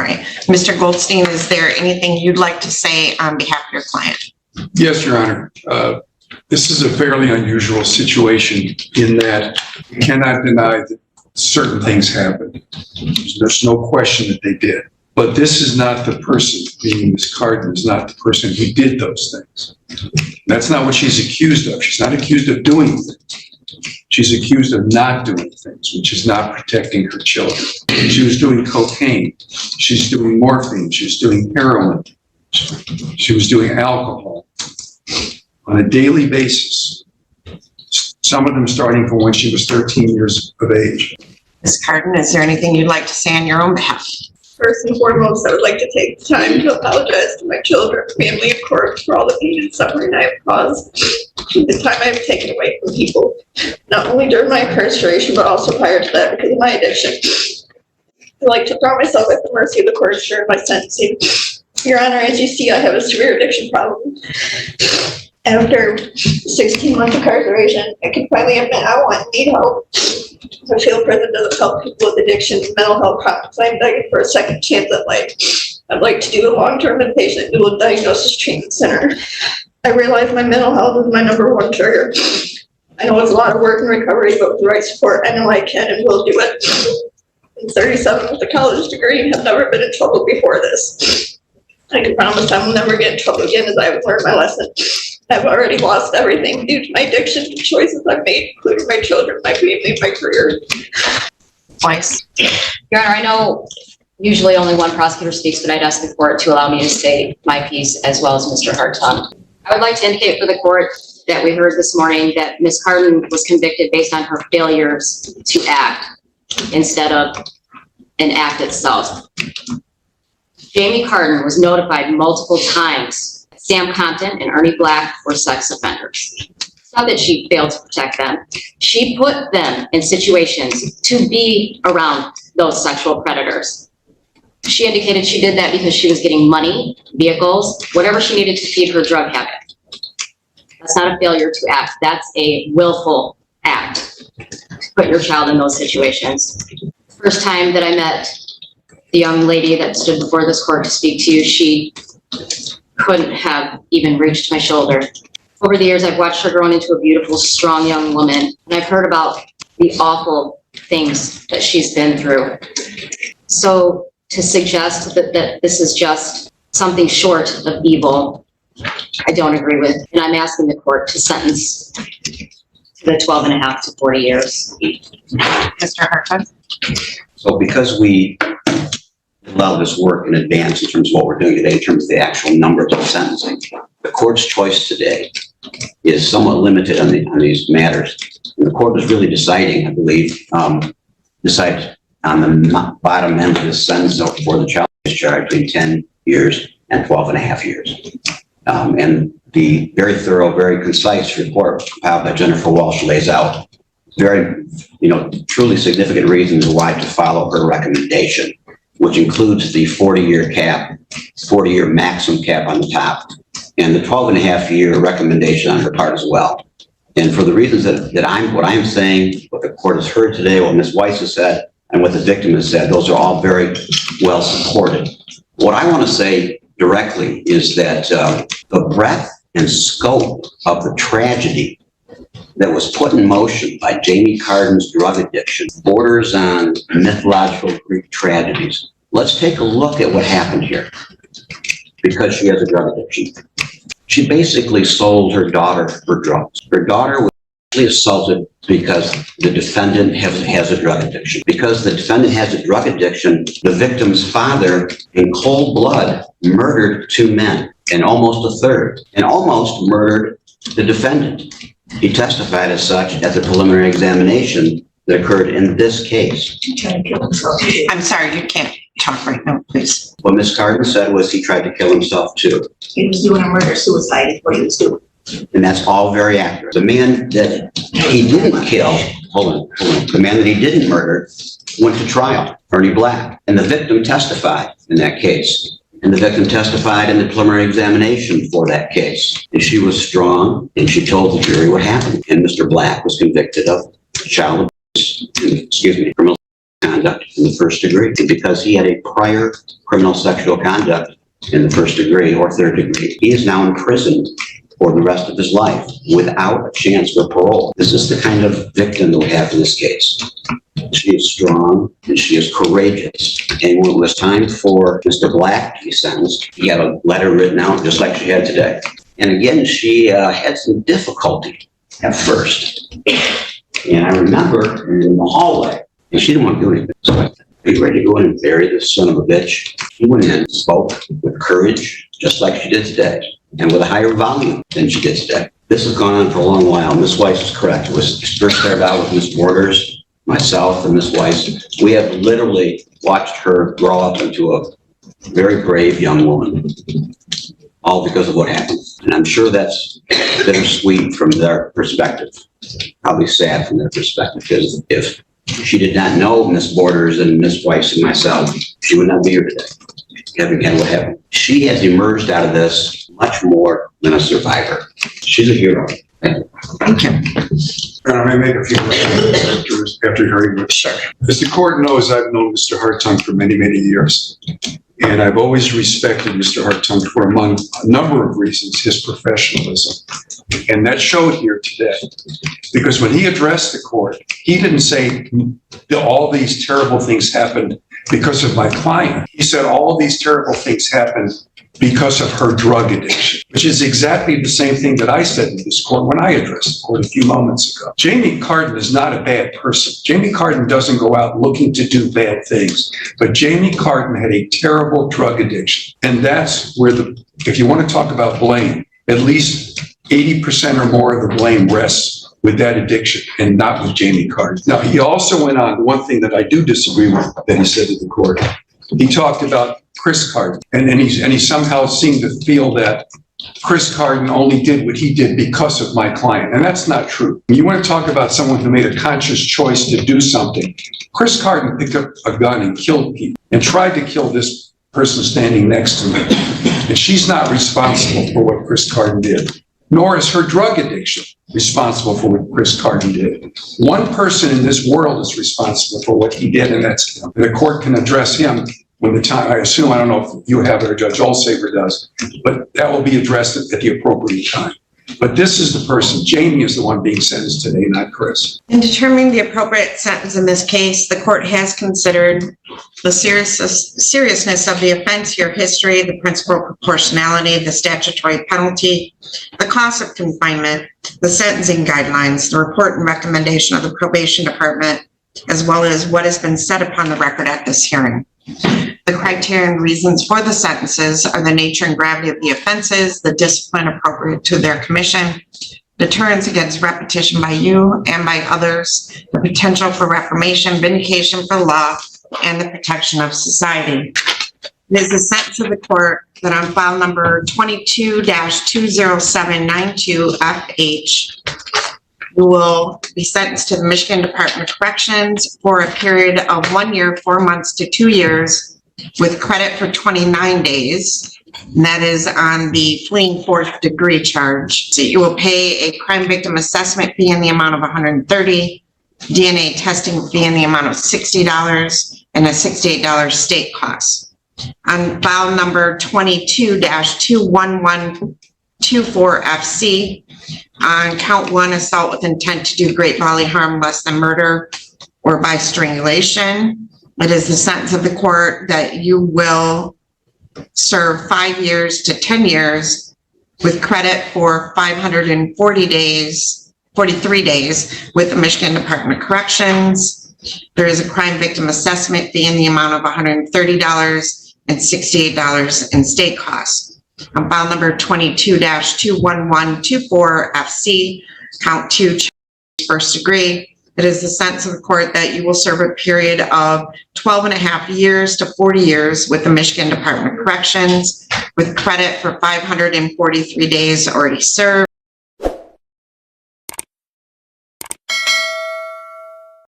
right. Mr. Goldstein, is there anything you'd like to say on behalf of your client? Yes, Your Honor. This is a fairly unusual situation in that you cannot deny that certain things happened. There's no question that they did. But this is not the person, meaning Ms. Carden is not the person who did those things. That's not what she's accused of. She's not accused of doing things. She's accused of not doing things, which is not protecting her children. She was doing cocaine. She's doing morphine. She's doing heroin. She was doing alcohol on a daily basis. Some of them starting from when she was 13 years of age. Ms. Carden, is there anything you'd like to say on your own behalf? First and foremost, I would like to take the time to apologize to my children, family, and court for all the pain and suffering I have caused, the time I have taken away from people, not only during my incarceration, but also prior to that because of my addiction. I'd like to throw myself at the mercy of the court during my sentencing. Your Honor, as you see, I have a severe addiction problem. After 16 months incarceration, I can finally admit I want and need help. I feel prison doesn't help people with addiction and mental health problems. I'm begging for a second chance at life. I'd like to do a long-term inpatient dual diagnosis treatment center. I realize my mental health is my #1 trigger. I know it's a lot of work and recovery, but with the right support, I know I can and will do it. I'm 37 with a college degree and have never been in trouble before this. I can promise I will never get in trouble again as I have learned my lesson. I've already lost everything due to my addiction and choices I've made, including my children, my family, my career. Twice. Your Honor, I know usually only one prosecutor speaks, but I'd ask the court to allow me to say my piece as well as Mr. Hartung. I would like to indicate for the court that we heard this morning that Ms. Carden was convicted based on her failures to act instead of an act itself. Jamie Carden was notified multiple times that Sam Compton and Ernie Black were sex offenders. It's not that she failed to protect them. She put them in situations to be around those sexual predators. She indicated she did that because she was getting money, vehicles, whatever she needed to feed her drug habit. That's not a failure to act. That's a willful act to put your child in those situations. First time that I met the young lady that stood before this court to speak to you, she couldn't have even reached my shoulder. Over the years, I've watched her grow into a beautiful, strong young woman, and I've heard about the awful things that she's been through. So to suggest that this is just something short of evil, I don't agree with, and I'm asking the court to sentence to the 12.5 to 40 years. Mr. Hartung? So because we allow this work in advance in terms of what we're doing today, in terms of the actual numbers of sentencing, the court's choice today is somewhat limited on these matters. And the court is really deciding, I believe, decide on the bottom end of the sentence for the child discharge between 10 years and 12.5 years. And the very thorough, very concise report compiled by Jennifer Walsh lays out very, truly significant reasons why to follow her recommendation, which includes the 40-year cap, 40-year maximum cap on the top, and the 12.5-year recommendation on her part as well. And for the reasons what I'm saying, what the court has heard today, what Ms. Weiss has said, and what the victim has said, those are all very well supported. What I want to say directly is that the breadth and scope of the tragedy that was put in motion by Jamie Carden's drug addiction borders on mythological Greek tragedies. Let's take a look at what happened here. Because she has a drug addiction, she basically sold her daughter for drugs. Her daughter was assaulted because the defendant has a drug addiction. Because the defendant has a drug addiction, the victim's father, in cold blood, murdered 2 men and almost a third, and almost murdered the defendant. He testified as such at the preliminary examination that occurred in this case. I'm sorry, you can't talk right now, please. What Ms. Carden said was he tried to kill himself too. He was doing a murder-suicide is what he was doing. And that's all very accurate. The man that he didn't kill, the man that he didn't murder went to trial, Ernie Black. And the victim testified in that case. And the victim testified in the preliminary examination for that case. And she was strong, and she told the jury what happened. And Mr. Black was convicted of child abuse, criminal conduct in the first degree. And because he had a prior criminal sexual conduct in the first degree or third degree, he is now imprisoned for the rest of his life without a chance for parole. This is the kind of victim that we have in this case. She is strong and she is courageous. And when it was time for Mr. Black to be sentenced, he had a letter written out just like she had today. And again, she had some difficulty at first. And I remember in the hallway, and she didn't want to do anything. So I said, "Are you ready to go in and bury this son of a bitch?" She went in and spoke with courage, just like she did today, and with a higher volume than she did today. This has gone on for a long while. Ms. Weiss is correct. It was first started out with Ms. Borders, myself, and Ms. Weiss. We have literally watched her grow up into a very brave young woman, all because of what happened. And I'm sure that's bittersweet from their perspective, probably sad from their perspective, because if she did not know Ms. Borders and Ms. Weiss and myself, she would not be here today, having had what happened. She has emerged out of this much more than a survivor. She's a hero. Thank you. And I may make a few comments after hearing this. As the court knows, I've known Mr. Hartung for many, many years. And I've always respected Mr. Hartung for, among a number of reasons, his professionalism. And that showed here today. Because when he addressed the court, he didn't say that all these terrible things happened because of my client. He said all these terrible things happened because of her drug addiction, which is exactly the same thing that I said to this court when I addressed the court a few moments ago. Jamie Carden is not a bad person. Jamie Carden doesn't go out looking to do bad things, but Jamie Carden had a terrible drug addiction. And that's where if you want to talk about blame, at least 80% or more of the blame rests with that addiction and not with Jamie Carden. Now, he also went on, one thing that I do disagree with that he said to the court. He talked about Chris Carden, and he somehow seemed to feel that Chris Carden only did what he did because of my client, and that's not true. You want to talk about someone who made a conscious choice to do something. Chris Carden picked up a gun and killed people and tried to kill this person standing next to me, and she's not responsible for what Chris Carden did, nor is her drug addiction responsible for what Chris Carden did. One person in this world is responsible for what he did, and that's him. And the court can address him when the time, I assume, I don't know if you have it or Judge Olsaver does, but that will be addressed at the appropriate time. But this is the person, Jamie is the one being sentenced today, not Chris. In determining the appropriate sentence in this case, the court has considered the seriousness of the offense, your history, the principal proportionality, the statutory penalty, the cost of confinement, the sentencing guidelines, the report and recommendation of the probation department, as well as what has been said upon the record at this hearing. The criteria and reasons for the sentences are the nature and gravity of the offenses, the discipline appropriate to their commission, deterrence against repetition by you and by others, the potential for reformation, vindication for law, and the protection of society. It is the sentence of the court that on file number 22-20792FH, you will be sentenced to the Michigan Department of Corrections for a period of 1 year, 4 months to 2 years with credit for 29 days. And that is on the fleeing fourth degree charge. So you will pay a crime victim assessment fee in the amount of $130, DNA testing fee in the amount of $60, and a $68 state cost. On file number 22-21124FC, on count 1, assault with intent to do great bodily harm less than murder or by strangulation. It is the sentence of the court that you will serve 5 years to 10 years with credit for 543 days with the Michigan Department of Corrections. There is a crime victim assessment fee in the amount of $130 and $68 in state costs. On file number 22-21124FC, count 2, first degree. It is the sentence of the court that you will serve a period of 12.5 years to 40 years with the Michigan Department of Corrections with credit for 543 days already served.